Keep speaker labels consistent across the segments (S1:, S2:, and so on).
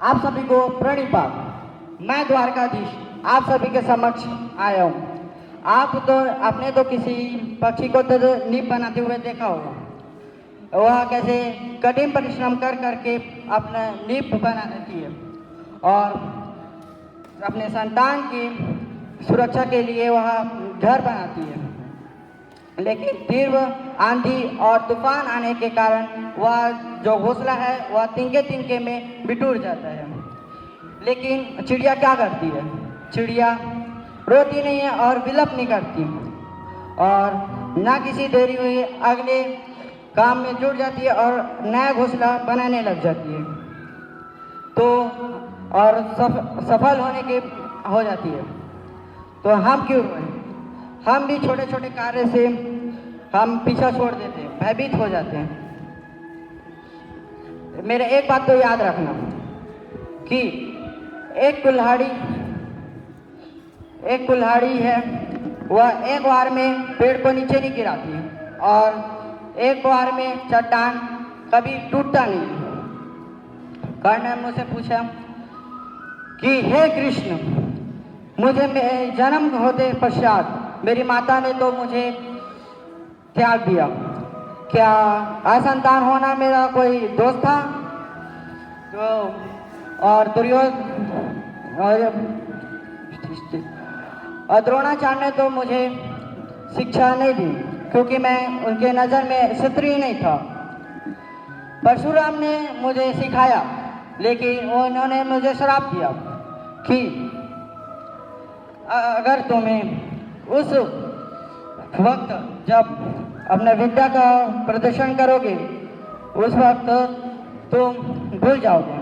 S1: आप सभी को प्रणिपात। मैं द्वारकाधीश आप सभी के समक्ष आया हूँ। आपने तो किसी पक्षी को तो नींव बनाते हुए देखा होगा। वह कैसे कठिन परिश्रम कर करके अपना नींव बना देती है और अपने संतान की सुरक्षा के लिए वह घर बनाती है। लेकिन तीव्र आंधी और तूफान आने के कारण वह जो घोंसला है वह तिनके तिनके में बिटूर जाता है। लेकिन चिड़िया क्या करती है? चिड़िया रोती नहीं है और विलप नहीं करती और ना किसी देरी हुई अगले काम में जुट जाती है और नया घोंसला बनाने लग जाती है। तो और सफल होने के हो जाती है। तो हम क्यों रोएं? हम भी छोटे छोटे कार्य से हम पीछा छोड़ देते हैं, भयभीत हो जाते हैं। मेरे एक बात तो याद रखना कि एक कुल्हाड़ी है, वह एक बार में पेड़ को नीचे नहीं गिराती और एक बार में चट्टान कभी टूटता नहीं। कर्ण ने मुझसे पूछा कि हे कृष्ण, मुझे जन्म होते पश्चात मेरी माता ने तो मुझे त्याग दिया, क्या असंतान होना मेरा कोई दोष था? तो और द्रोणाचार्य ने तो मुझे शिक्षा नहीं दी क्योंकि मैं उनके नज़र में क्षत्रिय नहीं था। परशुराम ने मुझे सिखाया लेकिन उन्होंने मुझे श्राप दिया कि अगर तुम्हें उस वक्त जब अपने विद्या का प्रदर्शन करोगे उस वक्त तुम भूल जाओगे।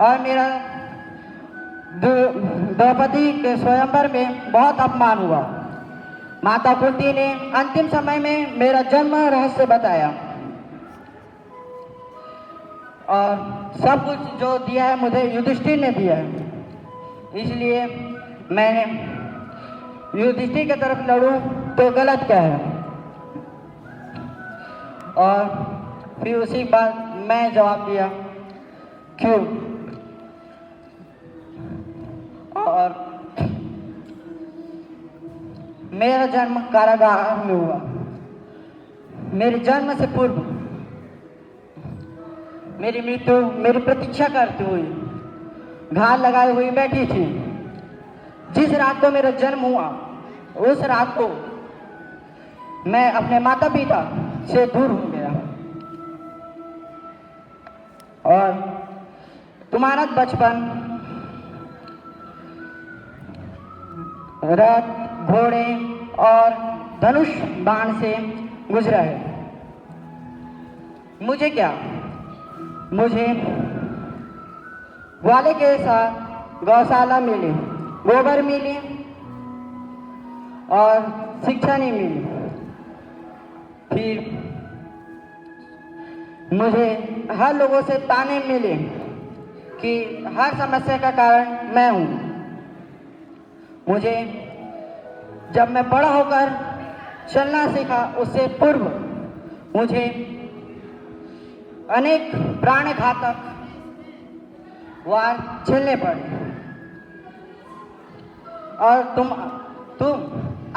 S1: और मेरा द्रौपदी के स्वयंवर में बहुत अपमान हुआ। माता कुंती ने अंतिम समय में मेरा जन्म रहस्य बताया और सब कुछ जो दिया है मुझे युधिष्ठिर ने दिया है। इसलिए मैंने युधिष्ठिर की तरफ लड़ूं तो गलत क्या है? और फिर उसी बात मैं जवाब दिया क्यों? और मेरा जन्म कारागार में हुआ। मेरे जन्म से पूर्व मेरी मृत्यु मेरी प्रतीक्षा करती हुई घात लगाई हुई बैठी थी। जिस रात को मेरा जन्म हुआ उस रात को मैं अपने माता पिता से दूर हो गया और तुम्हारा बचपन रथ घोड़े और धनुष बाण से गुजरा है। मुझे क्या? मुझे ग्वाले के साथ गौशाला मिली, गोबर मिली और शिक्षा नहीं मिली। फिर मुझे हर लोगों से ताने मिले कि हर समस्या का कारण मैं हूँ। मुझे जब मैं बड़ा होकर चलना सीखा उससे पूर्व मुझे अनेक प्राणघातक वार झेलने पड़े और तुम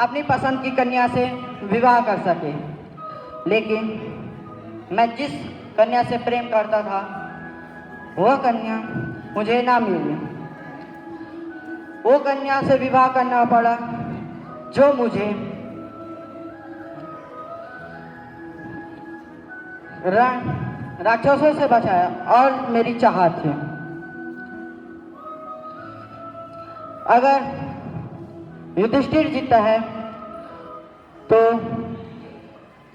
S1: अपनी पसंद की कन्या से विवाह कर सके। लेकिन मैं जिस कन्या से प्रेम करता था वह कन्या मुझे ना मिली। वो कन्या से विवाह करना पड़ा जो मुझे राक्षसों से बचाया और मेरी चाहत थी। अगर युधिष्ठिर जीता है तो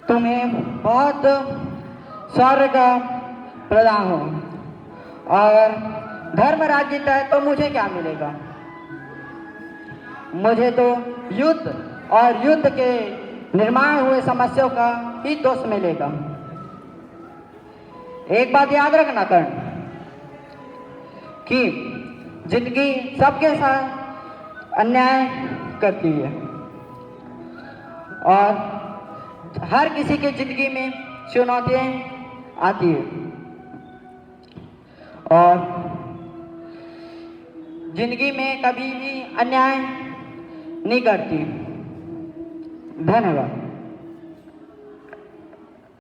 S1: तुम्हें बहुत स्वर्ग का प्रदान हो, और धर्मराज जीता है तो मुझे क्या मिलेगा? मुझे तो युद्ध और युद्ध के निर्माण हुए समस्याओं का ही दोष मिलेगा। एक बात याद रखना कर्ण कि जिंदगी सबके साथ अन्याय करती है और हर किसी की जिंदगी में चुनौतियां आती है और जिंदगी में कभी भी अन्याय नहीं करती। धन्यवाद।